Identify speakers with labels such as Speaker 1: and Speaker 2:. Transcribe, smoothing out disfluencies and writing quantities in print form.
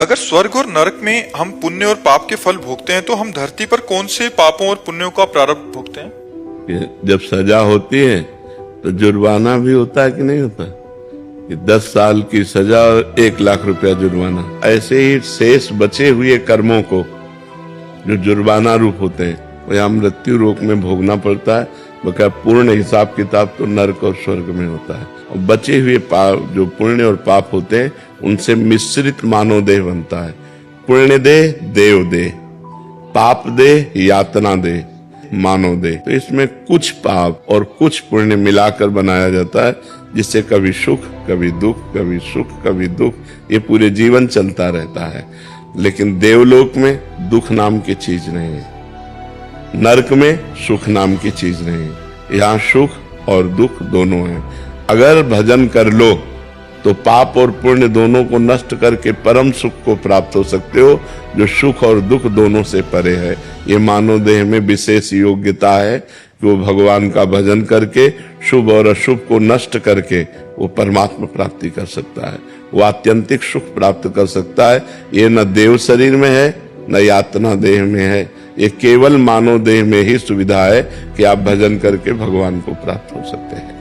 Speaker 1: अगर स्वर्ग और नरक में हम पुण्य और पाप के फल भोगते हैं तो हम धरती पर कौन से पापों और पुण्यों का प्रारब्ध भोगते हैं?
Speaker 2: जब सजा होती है तो जुर्माना भी होता है कि नहीं होता? कि 10 साल की सजा और 1 लाख रुपया जुर्माना। ऐसे ही शेष बचे हुए कर्मों को जो जुर्माना रूप होते हैं वो यहाँ मृत्यु लोक में भोगना पड़ता है। बकाया पूर्ण हिसाब किताब तो नरक और स्वर्ग में होता है। और बचे हुए पाप जो पुण्य और पाप होते हैं उनसे मिश्रित मानव देह बनता है। पुण्य देह देव देह, पाप देह यातना देह, मानव देह। तो इसमें कुछ पाप और कुछ पुण्य मिलाकर बनाया जाता है, जिससे कभी सुख कभी दुख, कभी सुख कभी दुख, ये पूरे जीवन चलता रहता है। लेकिन देवलोक में दुख नाम की चीज नहीं है, नरक में सुख नाम की चीज नहीं है। यहाँ सुख और दुख दोनों है। अगर भजन कर लो तो पाप और पुण्य दोनों को नष्ट करके परम सुख को प्राप्त हो सकते हो, जो सुख और दुख दोनों से परे है। ये मानव देह में विशेष योग्यता है कि वो भगवान का भजन करके शुभ और अशुभ को नष्ट करके वो परमात्मा प्राप्ति कर सकता है, वो आत्यंतिक सुख प्राप्त कर सकता है। ये न देव शरीर में है न यातना देह में है, ये केवल मानव देह में ही सुविधा है कि आप भजन करके भगवान को प्राप्त हो सकते हैं।